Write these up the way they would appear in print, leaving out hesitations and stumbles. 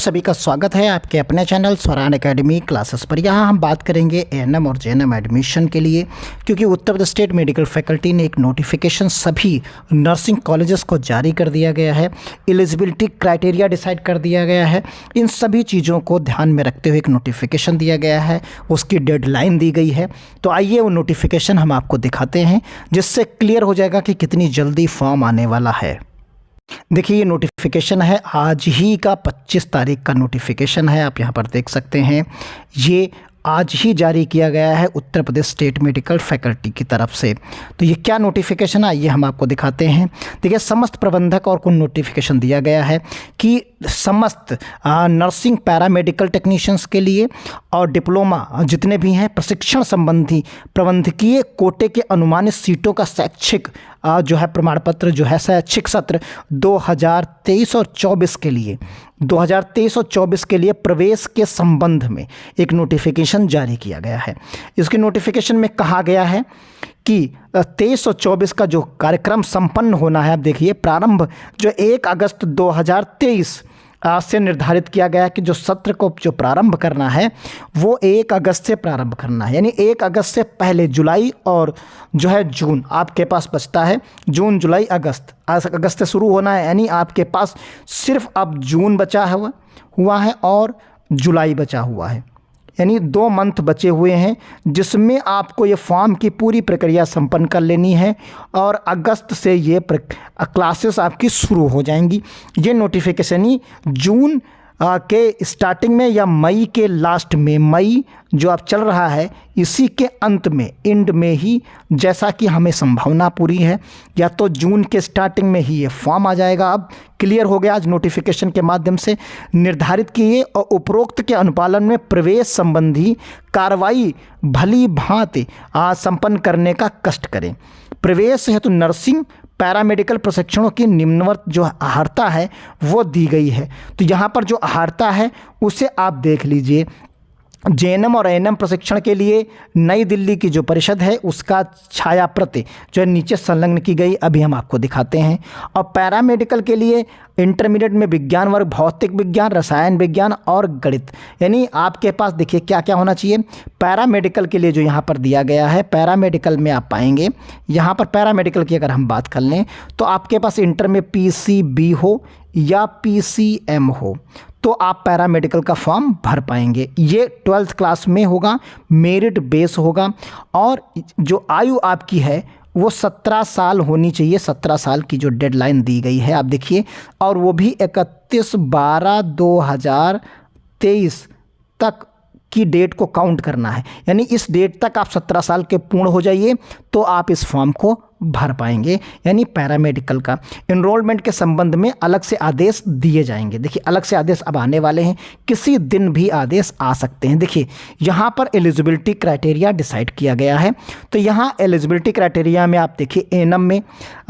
सभी का स्वागत है आपके अपने चैनल स्वरान एकेडमी क्लासेस पर। यहाँ हम बात करेंगे एएनएम और जेएनएम एडमिशन के लिए, क्योंकि Uttar Pradesh state medical faculty ने एक नोटिफिकेशन सभी नर्सिंग कॉलेजेस को जारी कर दिया गया है। एलिजिबिलिटी क्राइटेरिया डिसाइड कर दिया गया है। इन सभी चीज़ों को ध्यान में रखते हुए एक नोटिफिकेशन दिया गया है, उसकी डेडलाइन दी गई है। तो आइए वो नोटिफिकेशन हम आपको दिखाते हैं, जिससे क्लियर हो जाएगा कि कितनी जल्दी फॉर्म आने वाला है। देखिए, ये नोटिफिकेशन है, आज ही का 25 तारीख का नोटिफिकेशन है। आप यहाँ पर देख सकते हैं, ये आज ही जारी किया गया है Uttar Pradesh state medical faculty की तरफ से। तो ये क्या नोटिफिकेशन है, ये हम आपको दिखाते हैं। देखिए, समस्त प्रबंधक और को नोटिफिकेशन दिया गया है कि समस्त नर्सिंग पैरामेडिकल टेक्नीशियंस के लिए और डिप्लोमा जितने भी हैं, प्रशिक्षण संबंधी प्रबंधकीय कोटे के अनुमानित सीटों का शैक्षिक जो है प्रमाण पत्र जो है शैक्षिक सत्र 2023 और 24 के लिए 2023 और 24 के लिए प्रवेश के संबंध में एक नोटिफिकेशन जारी किया गया है। इसके नोटिफिकेशन में कहा गया है कि 23 और 24 का जो कार्यक्रम संपन्न होना है, आप देखिए प्रारंभ जो 1 अगस्त 2023 से निर्धारित किया गया है कि जो सत्र को जो प्रारंभ करना है वो 1 अगस्त से प्रारंभ करना है। यानी 1 अगस्त से पहले जुलाई और जो है जून आपके पास बचता है। जून, जुलाई, अगस्त से शुरू होना है, यानी आपके पास सिर्फ अब जून बचा हुआ है और जुलाई बचा हुआ है। यानी 2 मंथ बचे हुए हैं, जिसमें आपको ये फॉर्म की पूरी प्रक्रिया संपन्न कर लेनी है और अगस्त से ये क्लासेस आपकी शुरू हो जाएंगी। ये नोटिफिकेशन ही जून के स्टार्टिंग में या मई के लास्ट में, मई जो अब चल रहा है इसी के अंत में, एंड में ही, जैसा कि हमें संभावना पूरी है, या तो जून के स्टार्टिंग में ही ये फॉर्म आ जाएगा। अब क्लियर हो गया आज नोटिफिकेशन के माध्यम से निर्धारित किए और उपरोक्त के अनुपालन में प्रवेश संबंधी कार्रवाई भली भांति संपन्न करने का कष्ट करें। प्रवेश हेतु नर्सिंग पैरामेडिकल प्रशिक्षणों की निम्नवर्त जो अहर्ता है वो दी गई है। तो यहाँ पर जो अहर्ता है उसे आप देख लीजिए। जेएनएम और एएनएम प्रशिक्षण के लिए नई दिल्ली की जो परिषद है उसका छाया प्रति जो है नीचे संलग्न की गई, अभी हम आपको दिखाते हैं। और पैरामेडिकल के लिए इंटरमीडिएट में विज्ञान वर्ग भौतिक विज्ञान, रसायन विज्ञान और गणित, यानी आपके पास देखिए क्या क्या होना चाहिए। पैरामेडिकल के लिए जो यहाँ पर दिया गया है, पैरामेडिकल में आप पाएंगे यहाँ पर पैरामेडिकल की अगर हम बात कर लें तो आपके पास इंटर में PCB हो या PCM हो तो आप पैरामेडिकल का फॉर्म भर पाएंगे। ये 12th क्लास में होगा, मेरिट बेस होगा और जो आयु आपकी है वो 17 साल होनी चाहिए। 17 साल की जो डेडलाइन दी गई है आप देखिए, और वो भी 31/12/2023 तक की डेट को काउंट करना है। यानी इस डेट तक आप 17 साल के पूर्ण हो जाइए तो आप इस फॉर्म को भर पाएंगे। यानी पैरामेडिकल का एनरोलमेंट के संबंध में अलग से आदेश दिए जाएंगे। देखिए, अलग से आदेश अब आने वाले हैं, किसी दिन भी आदेश आ सकते हैं। देखिए, यहाँ पर एलिजिबिलिटी क्राइटेरिया डिसाइड किया गया है। तो यहाँ एलिजिबिलिटी क्राइटेरिया में आप देखिए एएनएम में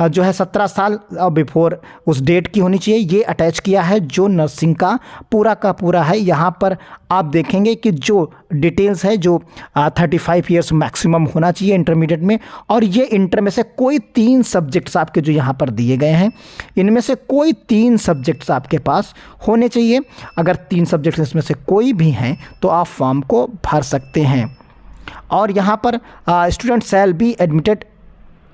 जो है 17 साल और बिफोर उस डेट की होनी चाहिए। ये अटैच किया है जो नर्सिंग का पूरा है। यहाँ पर आप देखेंगे कि जो डिटेल्स है जो 35 ईयर्स मैक्सिमम होना चाहिए इंटरमीडिएट में, और ये इंटर में से कोई 3 सब्जेक्ट्स आपके जो यहाँ पर दिए गए हैं इनमें से कोई 3 सब्जेक्ट्स आपके पास होने चाहिए। अगर 3 सब्जेक्ट्स इसमें से कोई भी हैं तो आप फॉर्म को भर सकते हैं। और यहाँ पर student shall be admitted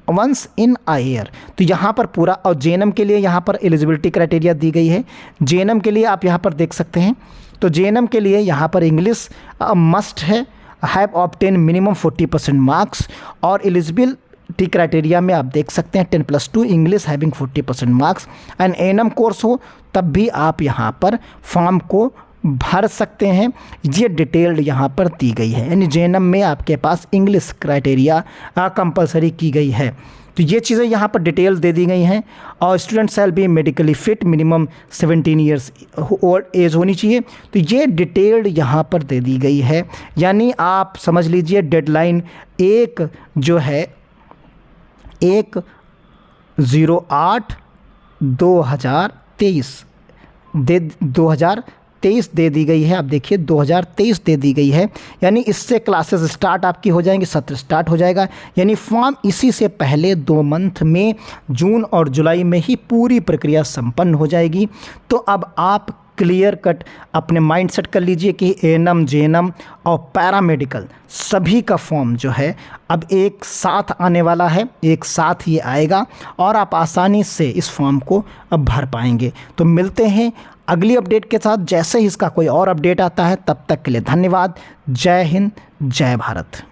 once in a year, तो यहाँ पर पूरा। और जेएनएम के लिए यहाँ पर एलिजिबिलिटी क्राइटेरिया दी गई है। जेएनएम के लिए आप यहाँ पर देख सकते हैं, तो जेएनएम के लिए यहाँ पर इंग्लिश मस्ट है, हैव ऑब्टेन मिनिमम 40% मार्क्स। और एलिजिबिलिटी क्राइटेरिया में आप देख सकते हैं 10+2 English having 40% marks and ANM course हो तब भी आप यहाँ पर फॉर्म को भर सकते हैं। ये डिटेल्ड यहाँ पर दी गई है। यानी जेएनएम में आपके पास इंग्लिश क्राइटेरिया कंपलसरी की गई है। तो ये चीज़ें यहाँ पर डिटेल्स दे दी गई हैं। और student shall B medically fit, minimum 17 years old age होनी चाहिए। तो ये डिटेल्ड यहाँ पर दे दी गई है। यानी आप समझ लीजिए डेडलाइन 1 जो है 1/08/2023 दे दी गई है। आप देखिए 2023 दे दी गई है। यानी इससे क्लासेस स्टार्ट आपकी हो जाएंगी, सत्र स्टार्ट हो जाएगा। यानी फॉर्म इसी से पहले 2 मंथ में जून और जुलाई में ही पूरी प्रक्रिया संपन्न हो जाएगी। तो अब आप क्लियर कट अपने माइंड सेट कर लीजिए कि एएनएम, जेएनएम और पैरामेडिकल सभी का फॉर्म जो है अब एक साथ आने वाला है, एक साथ ये आएगा और आप आसानी से इस फॉर्म को अब भर पाएंगे। तो मिलते हैं अगली अपडेट के साथ, जैसे ही इसका कोई और अपडेट आता है। तब तक के लिए धन्यवाद। जय हिंद, जय भारत।